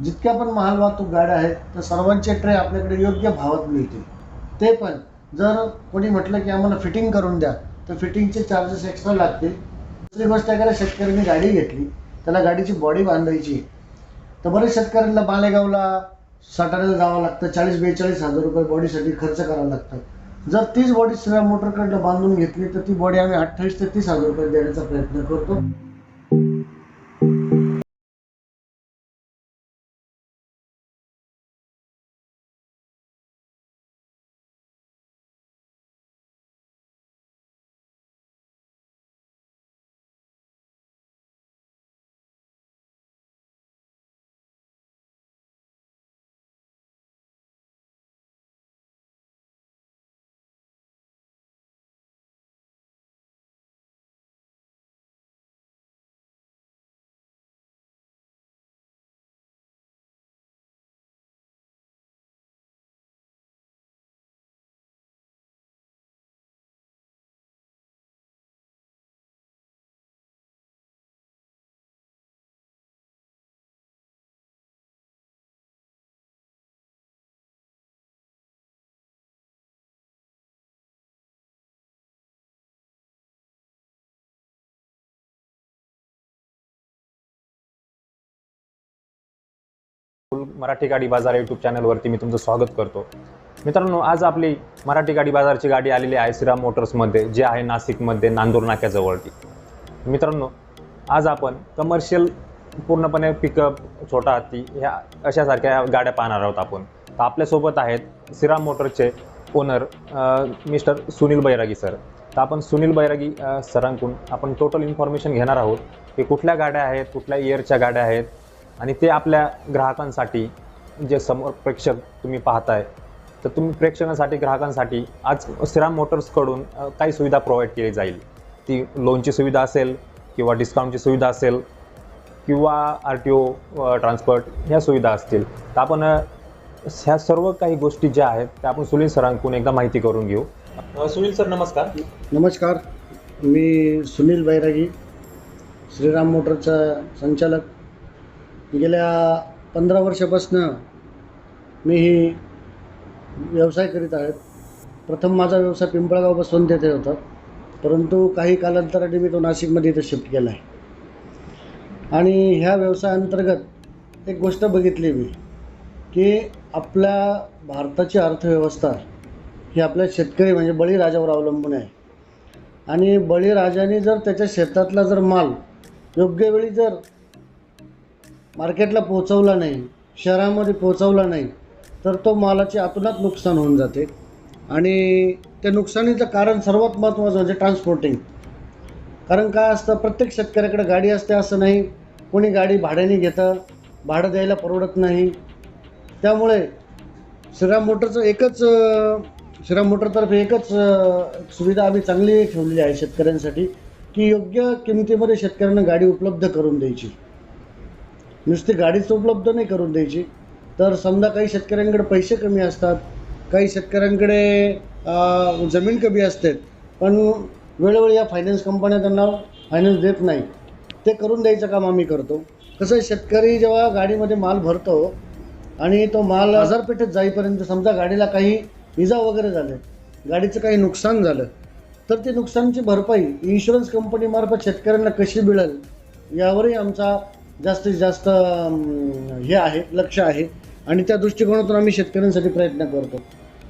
जितक्या पण माल वाहतूक गाड्या आहेत तर सर्वांचे ट्रे आपल्याकडे योग्य भावात मिळतील. ते पण जर कोणी म्हटलं की आम्हाला फिटिंग करून द्या तर फिटिंगचे चार्जेस एक्स्ट्रा लागतील. दुसरी गोष्ट एखाद्या शेतकऱ्याने गाडी घेतली, त्याला गाडीची बॉडी बांधायची, तर बरेच शेतकऱ्यांना मालेगावला साताऱ्याला जावं लागतं, 40-42 हजार रुपये बॉडीसाठी खर्च करावा लागतं. जर तीच बॉडी श्रीराम मोटरकडनं बांधून घेतली तर ती बॉडी आम्ही 28 ते 30 हजार रुपये देण्याचा प्रयत्न करतो. मराठी गाडी बाजार यूट्यूब चॅनलवरती मी तुमचं स्वागत करतो. मित्रांनो, आज आपली मराठी गाडी बाजारची गाडी आलेली आहे श्रीराम मोटर्समध्ये, जे आहे नाशिकमध्ये नांदूर नाक्याजवळती. मित्रांनो, आज आपण कमर्शियल पूर्णपणे पिकअप, छोटा हत्ती ह्या अशासारख्या गाड्या पाहणार आहोत आपण. तर आपल्यासोबत आहेत श्रीराम मोटर्सचे ओनर मिस्टर सुनील बैरागी सर. तर आपण सुनील बैरागी सरांकडून आपण टोटल इन्फॉर्मेशन घेणार आहोत की कुठल्या गाड्या आहेत, कुठल्या इयरच्या गाड्या आहेत, आणि ते आपल्या ग्राहकांसाठी, जे समोर प्रेक्षक तुम्ही पाहताय, तर तुम्ही प्रेक्षकांसाठी, ग्राहकांसाठी आज श्रीराम मोटर्सकडून काही सुविधा प्रोव्हाइड केली जाईल. ती लोनची सुविधा असेल किंवा डिस्काउंटची सुविधा असेल किंवा RTO ट्रान्सपोर्ट ह्या सुविधा असतील. तर आपण ह्या सर्व काही गोष्टी ज्या आहेत त्या आपण सुनील सरांकडून एकदा माहिती करून घेऊ. सुनील सर, नमस्कार. नमस्कार, मी सुनील बैरागी, श्रीराम मोटरचा संचालक. गेल्या 15 वर्षापासून मी ही व्यवसाय करीत आहे. प्रथम माझा व्यवसाय पिंपळगाव बसवंत येथे होता, परंतु काही कालांतराने मी तो नाशिकमध्ये इथं शिफ्ट केला आहे. आणि ह्या व्यवसायाअंतर्गत एक गोष्ट बघितली मी की आपल्या भारताची अर्थव्यवस्था ही आपल्या शेतकरी म्हणजे बळीराजावर अवलंबून आहे. आणि बळीराजाने जर त्याच्या शेतातला जर माल योग्य वेळी जर मार्केटला पोहोचवला नाही, शहरामध्ये पोहोचवला नाही, तर तो मालाचे अतोनात नुकसान होऊन जाते. आणि त्या नुकसानीचं कारण सर्वात महत्त्वाचं म्हणजे ट्रान्सपोर्टिंग. कारण काय असतं, प्रत्येक शेतकऱ्याकडे गाडी असते असं नाही, कोणी गाडी भाड्याने घेतं, भाडं द्यायला परवडत नाही. त्यामुळे श्रीराम मोटरतर्फे एकच सुविधा आम्ही चांगली ठेवलेली आहे शेतकऱ्यांसाठी, की योग्य किमतीमध्ये शेतकऱ्यांना गाडी उपलब्ध करून द्यायची. नुसती गाडीच उपलब्ध नाही करून द्यायची, तर समजा काही शेतकऱ्यांकडे पैसे कमी असतात, काही शेतकऱ्यांकडे जमीन कमी असते, पण वेळोवेळी या फायनान्स कंपन्या त्यांना फायनान्स देत नाही, ते करून द्यायचं काम आम्ही करतो. कसं, शेतकरी जेव्हा गाडीमध्ये माल भरतो आणि तो माल बाजारपेठेत जाईपर्यंत समजा गाडीला काही इजा वगैरे झाले, गाडीचं काही नुकसान झालं, तर ते नुकसानची भरपाई इन्शुरन्स कंपनीमार्फत शेतकऱ्यांना कशी मिळेल यावरही आमचा जास्तीत जास्त हे आहे, लक्ष आहे. आणि त्या दृष्टिकोनातून आम्ही शेतकऱ्यांसाठी प्रयत्न करतो.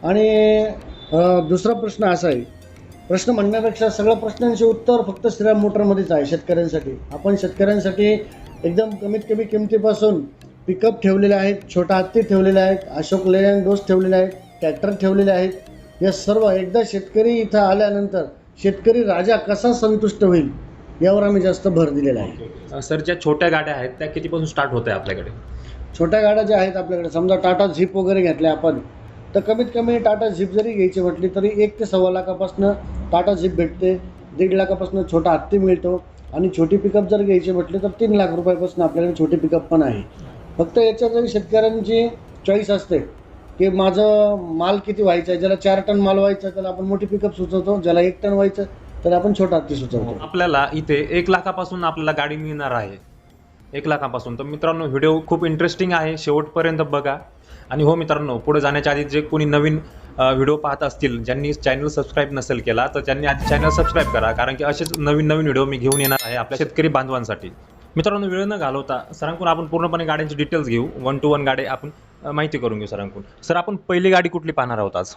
आणि दुसरा प्रश्न असा आहे, प्रश्न म्हणण्यापेक्षा सगळ्या प्रश्नांचे उत्तर फक्त श्रीराम मोटरमध्येच आहे शेतकऱ्यांसाठी. आपण शेतकऱ्यांसाठी एकदम कमीत कमी किमतीपासून पिकअप ठेवलेले आहेत, छोटा हत्ती ठेवलेले आहेत, अशोक लेलँड डोस ठेवलेले आहेत, ट्रॅक्टर ठेवलेले आहेत. या सर्व एकदा शेतकरी इथं आल्यानंतर शेतकरी राजा कसा संतुष्ट होईल यावर आम्ही जास्त भर दिलेला आहे. सर, ज्या छोट्या गाड्या आहेत त्या कितीपासून स्टार्ट होत आहे आपल्याकडे? छोट्या गाड्या ज्या आहेत आपल्याकडे, समजा टाटा झिप वगैरे घेतल्या आपण, तर कमीत कमी टाटा झिप जरी घ्यायची म्हटली तरी 1 ते 1.25 लाखापासून टाटा झिप भेटते, 1.5 लाखापासून छोटा हत्ती मिळतो. आणि छोटी पिकअप जर घ्यायची म्हटली तर 3 लाख रुपयापासून आपल्याकडे छोटी पिकअप पण आहे. फक्त याच्यात जरी शेतकऱ्यांची चॉईस असते की माझं माल किती व्हायचं आहे, ज्याला 4 टन माल व्हायचा त्याला आपण मोठी पिकअप सुचवतो, ज्याला 1 टन व्हायचं तर आपण छोटा हत्ती सुचवतो. आपल्याला इथे 1 लाखापासून आपल्याला गाडी मिळणार आहे. 1 लाखापासून. तर मित्रांनो व्हिडिओ खूप इंटरेस्टिंग आहे, शेवटपर्यंत बघा. आणि हो मित्रांनो, पुढे जाण्याच्या आधी जे कोणी नवीन व्हिडिओ पाहत असतील, ज्यांनी चॅनल सबस्क्राईब नसेल केला तर त्यांनी आधी चॅनल सबस्क्राईब करा, कारण की असेच नवीन व्हिडिओ मी घेऊन येणार आहे आपल्या शेतकरी बांधवांसाठी. मित्रांनो वेळ न घालवता सरांकडून आपण पूर्णपणे गाड्यांची डिटेल्स घेऊ, 1 to 1 गाडी आपण माहिती करून घेऊ सरांकडून. सर आपण पहिली गाडी कुठली पाहणार आहोत आज?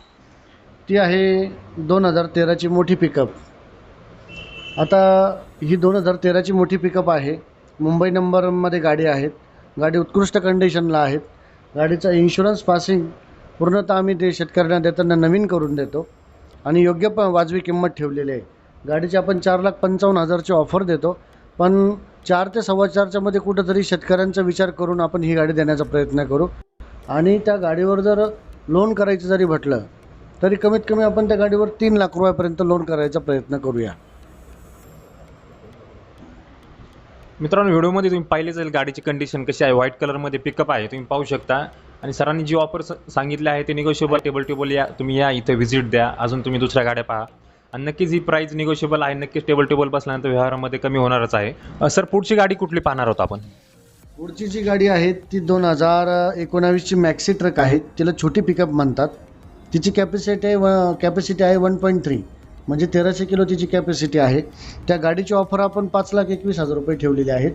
ती आहे 2013ची मोठी पिकअप. आता ही 2013ची मोठी पिकअप आहे, मुंबई नंबरमध्ये गाडी आहेत. गाडी उत्कृष्ट कंडिशनला आहेत. गाडीचा इन्शुरन्स पासिंग पूर्णतः आम्ही ते शेतकऱ्यांना देताना नवीन करून देतो आणि योग्य वाजवी किंमत ठेवलेली आहे. गाडीची आपण 4,55,000ची ऑफर देतो, पण 4 ते 4.25च्या मध्ये कुठंतरी शेतकऱ्यांचा विचार करून आपण ही गाडी देण्याचा प्रयत्न करू. आणि त्या गाडीवर जर लोन करायचं जरी म्हटलं तरी कमीत कमी आपण त्या गाडीवर 3 लाख रुपयापर्यंत लोन करायचा प्रयत्न करूया. मित्रांनो व्हिडिओमध्ये तुम्ही पाहिले जाईल गाडीची कंडिशन कशी आहे. व्हाईट कलरमध्ये पिकअप आहे, तुम्ही पाहू शकता. आणि सरांनी जी ऑफर सांगितली आहे ते निगोशिएबल टेबल या, तुम्ही या इथे व्हिजिट द्या, अजून तुम्ही दुसऱ्या गाड्या पहा. आणि नक्कीच ही प्राईस निगोशिएबल आहे. नक्कीच टेबल बसल्यानंतर व्यवहारामध्ये कमी होणारच आहे. सर पुढची गाडी कुठली पाहणार आहोत आपण? पुढची जी गाडी आहे ती 2019ची मॅक्सी ट्रक आहे. तिला छोटी पिकअप म्हणतात. तिची कॅपॅसिटी आहे 1.3, म्हणजे 1300 किलो तिची कॅपॅसिटी आहे. त्या गाडीची ऑफर आपण 5,21,000 रुपये ठेवलेली आहेत.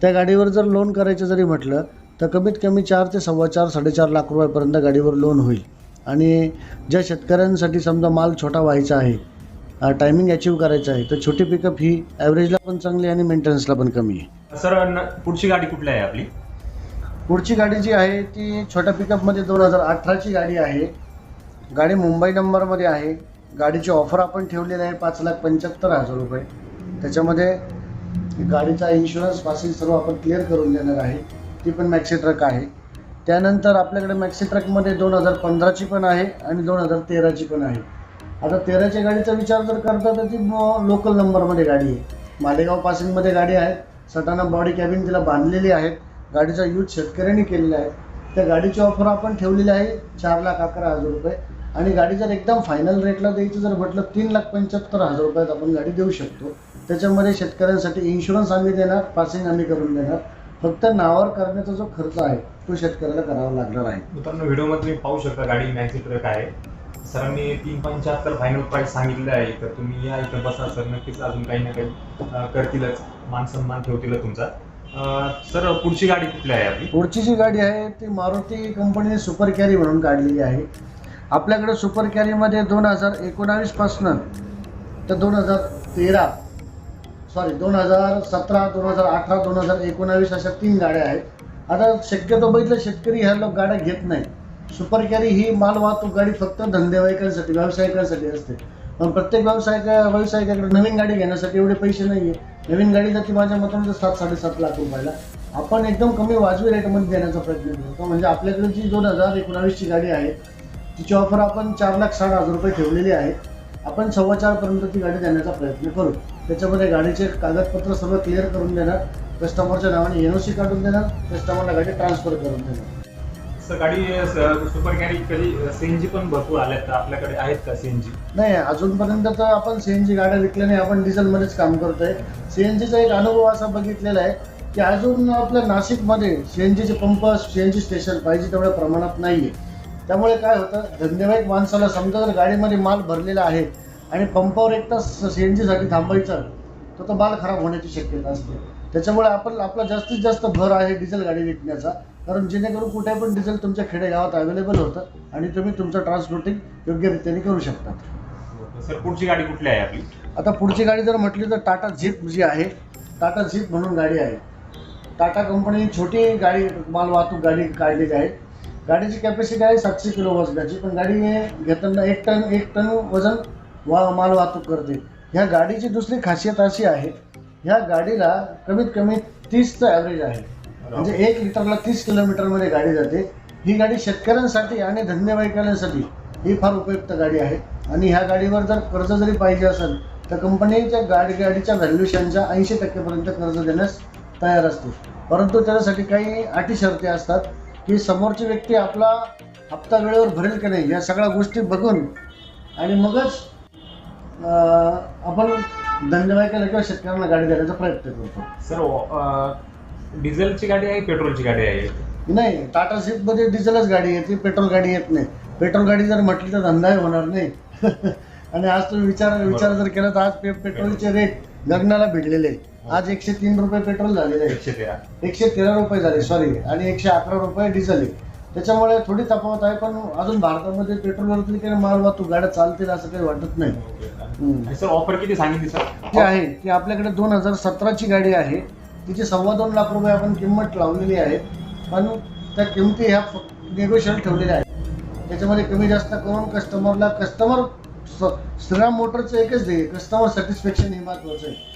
त्या गाडीवर जर लोन करायचं जरी म्हटलं तर कमीत कमी 4 ते 4.25-4.5 लाख रुपयापर्यंत गाडीवर लोन होईल. आणि ज्या शेतकऱ्यांसाठी समजा माल छोटा व्हायचा आहे, टायमिंग अचीव करायचं आहे, तर छोटी पिकअप ही ॲव्हरेजला पण चांगली आणि मेंटेनन्सला पण कमी आहे. सर पुढची गाडी कुठली आहे आपली? पुढची गाडी जी आहे ती छोट्या पिकअपमध्ये 2018ची गाडी आहे. गाडी मुंबई नंबरमध्ये आहे. गाडीची ऑफर आपण ठेवलेली आहे 5,75,000 रुपये. त्याच्यामध्ये गाडीचा इन्शुरन्स पासिंग सर्व आपण क्लिअर करून देणार आहे. ती पण मॅक्सी ट्रक आहे. त्यानंतर आपल्याकडे मॅक्सी ट्रकमध्ये 2015ची पण आहे आणि 2013ची पण आहे. आता 13च्या गाडीचा विचार जर करता तर ती लोकल नंबरमध्ये गाडी आहे. मालेगाव पासिंगमध्ये गाडी आहे. सटाणा बॉडी कॅबिन तिला बांधलेली आहेत. गाडीचा यूज शेतकऱ्यांनी केलेला आहे. त्या गाडीची ऑफर आपण ठेवलेली आहे 4,11,000 रुपये. आणि गाडी जर एकदम फायनल रेटला द्यायचं जर म्हटलं 3,75,000 रुपयात आपण गाडी देऊ शकतो. त्याच्यामध्ये शेतकऱ्यांसाठी इन्शुरन्स आम्ही देणार, पासिंग आम्ही करून देणार. फक्त नावावर करण्याचा जो खर्च आहे तो शेतकऱ्याला करावा लागणार आहे. मित्रांनो व्हिडिओमध्ये तुम्ही पाहू शकता गाडी मॅक्सी ट्रक आहे. सरांनी 3,75,000 फायनल प्राईस सांगितलं आहे. तर तुम्ही या इथं बसा सर, नक्कीच अजून काही ना काही करतीलच, मान सन्मान ठेवतील तुमचा. सर पुढची गाडी कुठली आहे आपली? पुढची जी गाडी आहे ती मारुती कंपनीने सुपर कॅरी म्हणून काढलेली आहे. आपल्याकडे सुपर कॅरीमध्ये 2019 पासून तर 2017, 2018, 2019 अशा 3 गाड्या आहेत. आता शक्यतो बघितलं शेतकरी ह्या लोक गाड्या घेत नाही. सुपर कॅरी ही माल वाहतूक गाडी फक्त धंदेवाईकांसाठी, व्यावसायिकांसाठी असते. पण प्रत्येक व्यावसायिकाकडे नवीन गाडी घेण्यासाठी एवढे पैसे नाही आहे. नवीन गाडी जाते माझ्या मताने 7-7.5 लाख रुपयाला. आपण एकदम कमी वाजवी रेटमध्ये देण्याचा प्रयत्न करतो. म्हणजे आपल्याकडे जी 2019ची गाडी आहे तिची ऑफर आपण 4,60,000 रुपये ठेवलेली आहे. आपण 4.25पर्यंत ती गाडी देण्याचा प्रयत्न करू. त्याच्यामध्ये गाडीचे कागदपत्र सर्व क्लिअर करून देणार, कस्टमरच्या नावाने NOC काढून देणार, कस्टमरला गाडी ट्रान्सफर करून देणार. सर गाडी सुपर कॅरी कधी CNG पण भरपूर आल्यात, आपल्याकडे आहेत का CNG? नाही, अजूनपर्यंत तर आपण CNG गाड्या विकल्या नाही. आपण डिझेलमध्येच काम करतोय. CNGचा एक अनुभव असा बघितलेला आहे की अजून आपल्या नाशिकमध्ये CNGचे पंप, CNG स्टेशन पाहिजे तेवढ्या प्रमाणात नाही आहे. त्यामुळे काय होतं, धंदेवाईक माणसाला समजा जर गाडीमध्ये माल भरलेला आहे आणि पंपावर एक तास CNGसाठी थांबायचं तर तो माल खराब होण्याची शक्यता असते. त्याच्यामुळे आपला जास्तीत जास्त भर आहे डिझेल गाडी विकण्याचा, कारण जेणेकरून कुठे पण डिझेल तुमच्या खेडेगावात अवेलेबल होतं आणि तुम्ही तुमचं ट्रान्सपोर्टिंग योग्य रीतीने करू शकता. सर पुढची गाडी कुठली आहे आपली? आता पुढची गाडी जर म्हटली तर टाटा झिप जी आहे, टाटा झिप म्हणून गाडी आहे. टाटा कंपनी छोटी गाडी, माल वाहतूक गाडी काढलेली आहे. गाडीची कॅपॅसिटी आहे 700 किलो वजनाची, पण गाडी घेताना 1 टन वजन माल वाहतूक करते. ह्या गाडीची दुसरी खासियत अशी आहे, ह्या गाडीला कमीत कमी 30चं ॲव्हरेज आहे. म्हणजे 1 लिटरला 30 किलोमीटरमध्ये गाडी जाते. ही गाडी शेतकऱ्यांसाठी आणि धंदेवाईकांसाठी ही फार उपयुक्त गाडी आहे. आणि ह्या गाडीवर जर कर्ज जरी पाहिजे असेल तर कंपनीच्या गाडीच्या व्हॅल्युएशनच्या 80% कर्ज देण्यास तयार असते. परंतु त्याच्यासाठी काही अटी शर्ती असतात की समोरची व्यक्ती आपला हप्ता वेळेवर भरेल की नाही, या सगळ्या गोष्टी बघून आणि मगच आपण धंदेवाईकाला किंवा शेतकऱ्यांना गाडी देण्याचा प्रयत्न करतो. सर डिझेलची गाडी आहे, पेट्रोलची गाडी आहे? नाही, टाटा स्विफ्टमध्ये डिझेलच गाडी येते, पेट्रोल गाडी येत नाही. पेट्रोल गाडी जर म्हटली तर धंदाही होणार नाही. आणि आज तुम्ही विचार जर केला तर आज पेट्रोलचे रेट गगनाला भिडलेले आहे. आज 103 रुपये पेट्रोल झालेले आहे, 113 रुपये झाले सॉरी, आणि 111 रुपये डिझेल आहे. त्याच्यामुळे थोडी तफावत आहे, पण अजून भारतामध्ये पेट्रोलवरती काही माल वाहतूक गाड्या चालतील असं काही वाटत नाही. सर ऑफर किती सांगितली सर? जी आहे ती आपल्याकडे 2017ची गाडी आहे. तिची 2.25 लाख रुपये आपण किंमत लावलेली आहे, पण त्या किमती ह्या नेगोशिएबल ठेवलेल्या आहेत. त्याच्यामध्ये कमी जास्त करून कस्टमर श्रीराम मोटरचं एकच ध्येय, कस्टमर सॅटिस्फॅक्शन हे महत्वाचं आहे.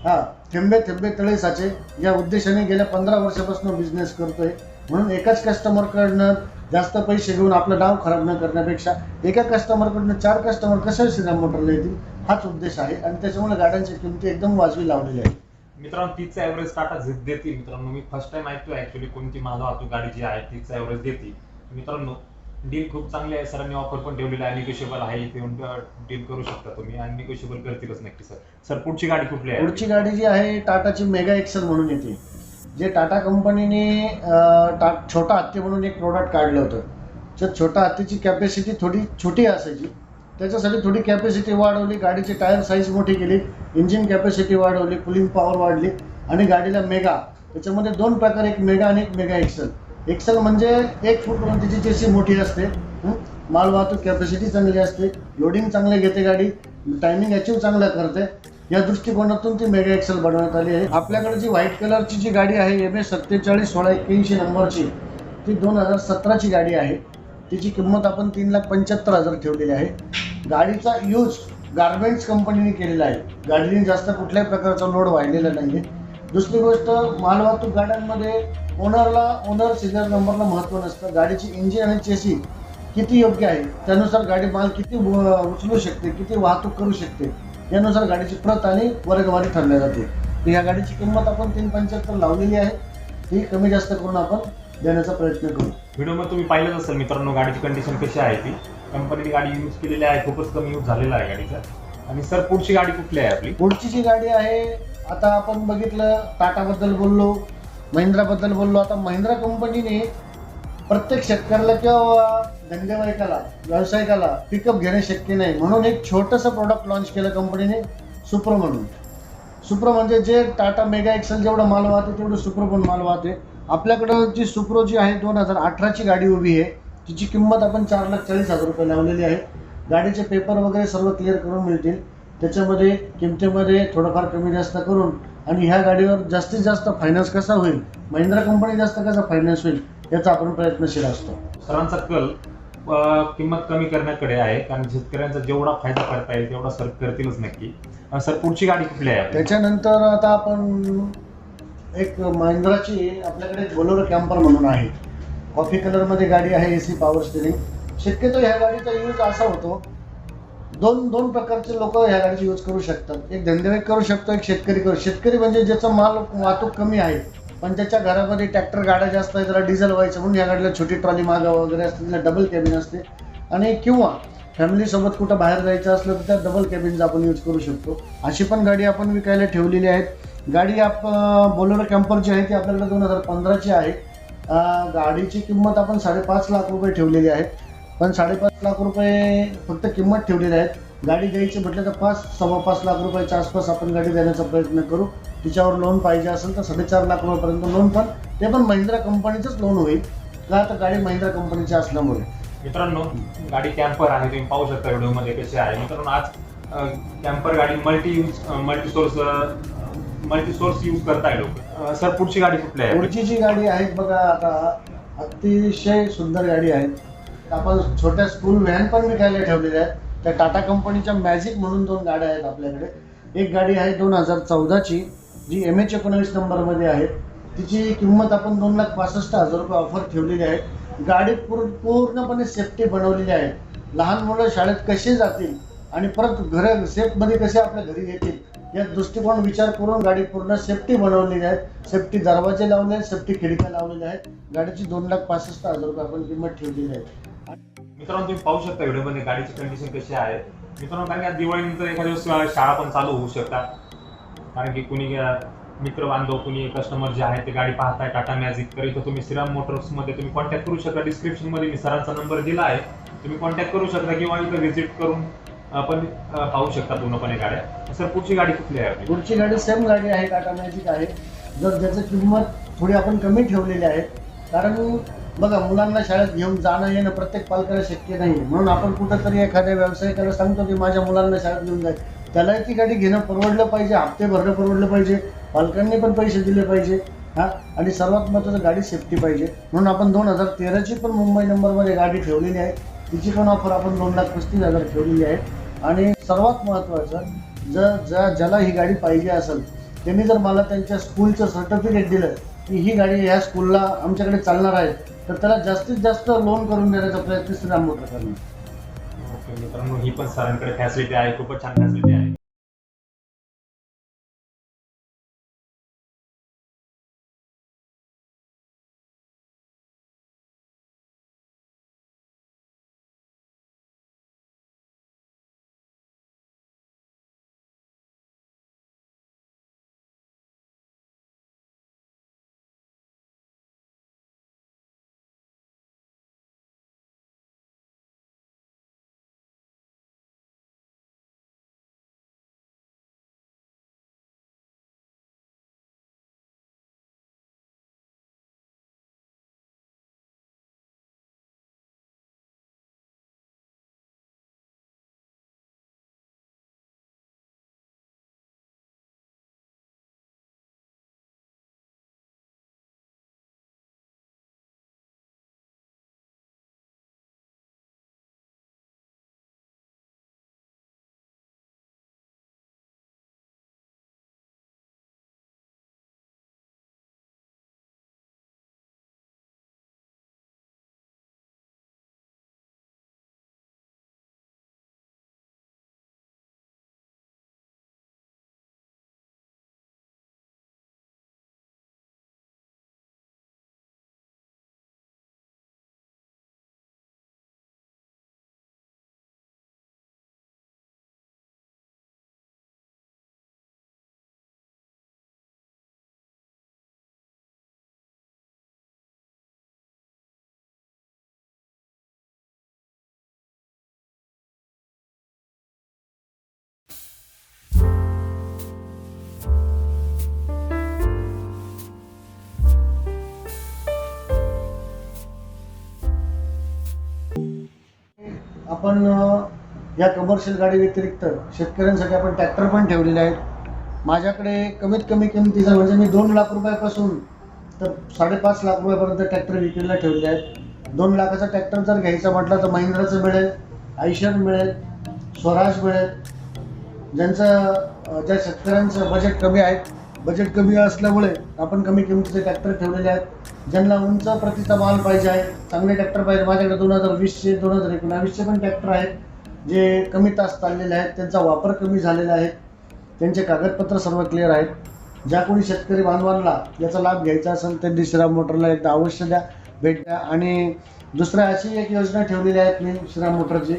हा, थेंबे थेंबे तळे साचे या उद्देशाने गेल्या 15 वर्षापासून बिझनेस करतोय. म्हणून एकाच कस्टमरकडनं जास्त पैसे घेऊन आपलं नाव खराब न करण्यापेक्षा एका कस्टमरकडनं 4 कस्टमर कसं श्रीराम मोटरला येतील हाच उद्देश आहे, आणि त्याच्यामुळे गाड्यांच्या किमती एकदम वाजवी लावलेल्या आहेत. मित्रांनो, तीच ॲव्हरेज टाटा झिप देते. मित्रांनो, मी फर्स्ट टाइम ऐकतोय ऍक्च्युली कोणती माल वाहतूक गाडी जी आहे तीच ॲव्हरेज देते. मित्रांनो, डील खूप चांगली आहे. सरांनी ऑफर पण ठेवलेली आहे, निगोशिएबल आहे. इथे येऊन डील करू शकता तुम्ही, आणि निगोशिएबल करतीलच नक्की सर. सर पुढची गाडी कुठली आहे? पुढची गाडी जी आहे टाटाची मेगा एक्सेल म्हणून येते. जे टाटा कंपनीने छोटा हत्ती म्हणून एक प्रोडक्ट काढलं होतं. तर छोटा हत्तीची कॅपॅसिटी थोडी छोटी असायची, त्याच्यासाठी थोडी कॅपॅसिटी वाढवली, गाडीची टायर साईज मोठी केली, इंजिन कॅपॅसिटी वाढवली, कुलिंग पॉवर वाढली, आणि गाडीला मेगा, त्याच्यामध्ये 2 प्रकार, एक मेगा आणि एक मेगा एक्सेल. एक्सेल म्हणजे 1 फूट तिची चेसी मोठी असते, माल वाहतूक कॅपॅसिटी चांगली असते, लोडिंग चांगले घेते गाडी, टायमिंग अचीव चांगला करते. या दृष्टिकोनातून ती मेगा एक्सेल बनवण्यात आली आहे. आपल्याकडे जी व्हाईट कलरची जी गाडी आहे MS 471681 नंबरची, ती 2017ची गाडी आहे. तिची किंमत आपण 3,75,000 ठेवलेली आहे. गाडीचा यूज गार्मेंट्स कंपनीने केलेला आहे. गाडीने जास्त कुठल्याही प्रकारचा लोड वाहिलेला नाही. दुसरी गोष्ट, मालवाहतूक गाड्यांमध्ये ओनर सिरियल नंबरला महत्त्व नसतं. गाडीची इंजिन आणि चेसी किती योग्य आहे त्यानुसार गाडी माल किती उचलू शकते, किती वाहतूक करू शकते, यानुसार गाडीची प्रत आणि वर्गवारी ठरल्या जाते. तर ह्या गाडीची किंमत आपण 3,75,000 लावलेली आहे. ती कमी जास्त करून आपण देण्याचा प्रयत्न करू. व्हिडिओमध्ये तुम्ही पाहिलंच असेल मित्रांनो, गाडीची कंडिशन कशी आहे ती. कंपनीने गाडी यूज केलेली आहे, खूपच कमी यूज झालेला आहे गाडीचा. आणि सर पुढची गाडी कुठली आहे आपली? पुढची जी गाडी आहे, आता आपण बघितलं टाटाबद्दल बोललो, महिंद्राबद्दल बोललो. आता महिंद्रा कंपनीने प्रत्येक शेतकऱ्याला किंवा धंदेवाईकाला, व्यावसायिकाला पिकअप घेणे शक्य नाही, म्हणून एक छोटंसं प्रोडक्ट लॉन्च केलं कंपनीने, सुप्रो म्हणून. सुप्रो म्हणजे जे टाटा मेगा एक्सेल जेवढं माल वाहते तेवढं सुप्रो पण माल वाहते. आपल्याकडं जी सुप्रो जी आहे 2018ची गाडी उभी आहे. तिची किंमत आपण 4,40,000 रुपये लावलेली आहे. गाडीचे पेपर वगैरे सर्व क्लिअर करून मिळतील. त्याच्यामध्ये किमतीमध्ये थोडंफार कमी जास्त करून, आणि ह्या गाडीवर जास्तीत जास्त फायनान्स कसा होईल, महिंद्रा कंपनी जास्त कसा फायनान्स होईल याचा आपण प्रयत्नशील असतो. सरांचा कल किंमत कमी करण्याकडे आहे, कारण शेतकऱ्यांचा जेवढा फायदा करता येईल तेवढा सर करतीलच नक्की. सर पुढची गाडी कुठली आहे? त्याच्यानंतर आता आपण एक महिंद्राची आपल्याकडे एक बोलेरो कॅम्पर म्हणून आहे. कॉफी कलरमध्ये गाडी आहे, AC पॉवर स्टिअरिंग. शक्यतो ह्या गाडीचा यूज असा होतो, दोन प्रकारचे लोक ह्या गाडीचा यूज करू शकतात. एक धंदेवाईक करू शकतो, एक शेतकरी म्हणजे ज्याचा माल वाहतूक कमी आहे, पण त्याच्या घरामध्ये ट्रॅक्टर गाड्या जास्त आहे, त्याला डिझेल व्हायचं म्हणून या गाडीला छोटी ट्रॉली मागं वगैरे असते, तिला डबल कॅबिन असते. आणि किंवा फॅमिलीसोबत कुठं बाहेर जायचं असलं तर त्या डबल कॅबिनचा आपण यूज करू शकतो. अशी पण गाडी आपण विकायला ठेवलेली आहेत. गाडी बोलेरो कॅम्पर जी आहे ती आपल्याकडे 2015ची आहे. गाडीची किंमत आपण 5.5 लाख रुपये ठेवलेली आहे, पण 5.5 लाख रुपये फक्त किंमत ठेवलेली आहेत. गाडी द्यायची म्हटलं तर 5-5.25 लाख रुपयाच्या आसपास आपण गाडी देण्याचा प्रयत्न करू. तिच्यावर लोन पाहिजे असेल तर 4.5 लाख रुपयापर्यंत लोन, पण ते पण महिंद्रा कंपनीचंच लोन होईल, का तर गाडी महिंद्रा कंपनीची असल्यामुळे. मित्रांनो, गाडी कॅम्पर आहे, तुम्ही पाहू शकता व्हिडिओमध्ये कशी आहे. मित्रांनो, आज कॅम्पर गाडी मल्टी सोर्स यूज करताय लोक. सर पुढची गाडी कुठली आहे? पुढची जी गाडी आहे बघा, आता अतिशय सुंदर गाडी आहे. आपण छोट्या स्कूल व्हॅन पण विकायला ठेवलेल्या आहेत. त्या टाटा कंपनीच्या मॅजिक म्हणून 2 गाड्या आहेत आपल्याकडे. एक गाडी आहे 2014ची, जी MH19 नंबरमध्ये आहे. तिची किंमत आपण 2,65,000 रुपये ऑफर ठेवलेली आहे. गाडी पूर्णपणे सेफ्टी बनवलेली आहे. लहान मुलं शाळेत कसे जातील आणि परत सेफमध्ये कसे आपल्या घरी येतील या दृष्टिकोन विचार करून गाडी पूर्ण सेफ्टी बनवलेली आहे. सेफ्टी दरवाजे लावले आहेत, सेफ्टी खिडक्या लावलेल्या आहेत. गाडीची 2,65,000 रुपये आपण किंमत ठेवलेली आहे. मित्रांनो, तुम्ही पाहू शकता व्हिडिओमध्ये गाडीची कंडिशन कशी आहे. मित्रांनो, कारण की दिवाळीनंतर एखाद्या दिवस शाळा पण चालू होऊ शकतात, कारण की कुणी मित्र बांधव कुणी कस्टमर जे आहे ते गाडी पाहताय टाटा मॅजिक, तर इथं तुम्ही श्रीराम मोटर्समध्ये तुम्ही कॉन्टॅक्ट करू शकता. डिस्क्रिप्शनमध्ये मी सरांचा नंबर दिला आहे, तुम्ही कॉन्टॅक्ट करू शकता किंवा इथं व्हिजिट करून आपण पाहू शकता पूर्णपणे गाड्या. सर पुढची गाडी कुठली आहे आपली? पुढची गाडी सेम गाडी आहे, टाटा मॅजिक आहे. जर ज्याची किंमत थोडी आपण कमी ठेवलेली आहे, कारण बघा मुलांना शाळेत घेऊन जाणं येणं प्रत्येक पालकाला शक्य नाही, म्हणून आपण कुठंतरी एखाद्या व्यावसायिकाला सांगतो की माझ्या मुलांना शाळेत घेऊन जाईल, त्यालाही ती गाडी घेणं परवडलं पाहिजे, हप्ते भरणं परवडलं पाहिजे, पालकांनी पण पैसे दिले पाहिजे हां. आणि सर्वात महत्त्वाचं गाडी सेफ्टी पाहिजे, म्हणून आपण 2013ची पण मुंबई नंबरमध्ये गाडी ठेवलेली आहे. तिची पण ऑफर आपण 2,35,000 ठेवलेली आहे. आणि सर्वात महत्त्वाचं ज्याला ही गाडी पाहिजे असेल त्यांनी जर मला त्यांच्या स्कूलचं सर्टिफिकेट दिलं की ही गाडी ह्या स्कूलला आमच्याकडे चालणार आहे, तर त्याला जास्तीत जास्त लोन करून देण्याचा प्रयत्न श्रीराम मोटर करणार. ओके मित्रांनो, ही पण सरांकडे फॅसिलिटी आहे, खूपच छान फॅसिलिटी आहे. आपण या कमर्शियल गाडी व्यतिरिक्त शेतकऱ्यांसाठी आपण ट्रॅक्टर पण ठेवलेले आहेत. माझ्याकडे कमीत कमी किमतीचा म्हणजे मी 2 लाख रुपयापासून तर 5.5 लाख रुपयापर्यंत ट्रॅक्टर विक्रीला ठेवले आहेत. 2 लाखाचा ट्रॅक्टर जर घ्यायचा म्हटलं तर महिंद्राचं मिळेल, आयशर मिळेल, स्वराज मिळेल. ज्या शेतकऱ्यांचं बजेट कमी आहे, बजेट कमी असल्यामुळे आपण कमी किमतीचे ट्रॅक्टर ठेवलेले आहेत. ज्यांना उंच प्रतीचा माल पाहिजे आहे, चांगले ट्रॅक्टर पाहिजे, माझ्याकडे 2020चे 2019चे पण ट्रॅक्टर आहेत जे कमी तास चाललेले आहेत, त्यांचा वापर कमी झालेला आहे, त्यांचे कागदपत्र सर्व क्लिअर आहेत. ज्या कोणी शेतकरी बांधवांना याचा लाभ घ्यायचा असेल त्यांनी श्रीराम मोटरला एकदा अवश्य भेट द्या. आणि दुसऱ्या अशी एक योजना ठेवलेली आहे मी श्रीराम मोटरची,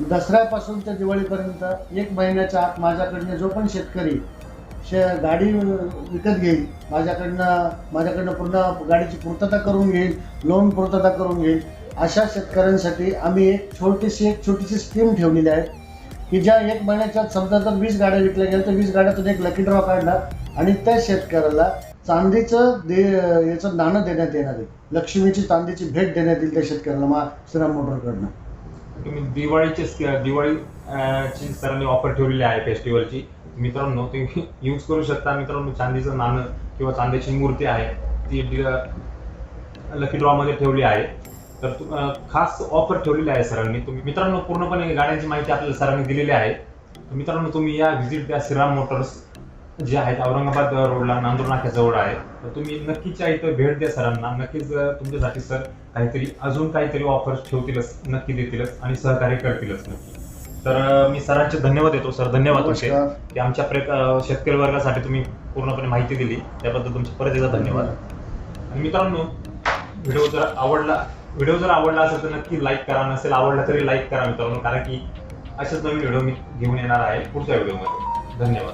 दसऱ्यापासून ते दिवाळीपर्यंत 1 महिन्याच्या आत माझ्याकडनं जो पण शेतकरी गाडी विकत घेईल, माझ्याकडनं पूर्ण गाडीची पूर्तता करून घेईल, लोन पूर्तता करून घेईल, अशा शेतकऱ्यांसाठी आम्ही एक छोटीशी स्कीम ठेवलेली आहे की ज्या 1 महिन्याच्या समजा जर 20 गाड्या विकल्या गेल्या तर 20 गाड्यातून एक लकी ड्रॉ काढणार आणि त्या शेतकऱ्याला चांदीचं याचं नाणं देण्यात येणार आहे, लक्ष्मीची चांदीची भेट देण्यात येईल त्या शेतकऱ्याला श्रीराम मोटरकडनं. तुम्ही दिवाळीची सरांनी ऑफर ठेवलेली आहे फेस्टिवलची. मित्रांनो तुम्ही यूज करू शकता. मित्रांनो चांदीचं नाणं किंवा चांदीची मूर्ती आहे ती लकी ड्रॉ मध्ये ठेवली आहे, तर खास ऑफर ठेवलेली आहे सरांनी. तुम्ही मित्रांनो पूर्णपणे गाड्यांची माहिती आपल्याला सरांनी दिलेली आहे. मित्रांनो तुम्ही या व्हिजिट द्या. श्रीराम मोटर्स जे आहेत औरंगाबाद रोडला नांदूर नाक्याजवळ आहे, तर तुम्ही नक्कीच इथं भेट द्या सरांना. नक्कीच तुमच्यासाठी सर अजून काहीतरी ऑफर्स ठेवतीलच, नक्की देतीलच आणि सहकार्य करतीलच नक्की. तर मी सरांचे धन्यवाद देतो. सर धन्यवाद तुमचे की आमच्या शेतकरी वर्गासाठी तुम्ही पूर्णपणे माहिती दिली, त्याबद्दल तुमचे परत एकदा धन्यवाद. आणि मित्रांनो व्हिडिओ जर आवडला असेल तर नक्की लाईक करा, नसेल आवडला तरी लाईक करा मित्रांनो, कारण की असेच नवीन व्हिडिओ मी घेऊन येणार आहे पुढच्या व्हिडिओमध्ये. धन्यवाद.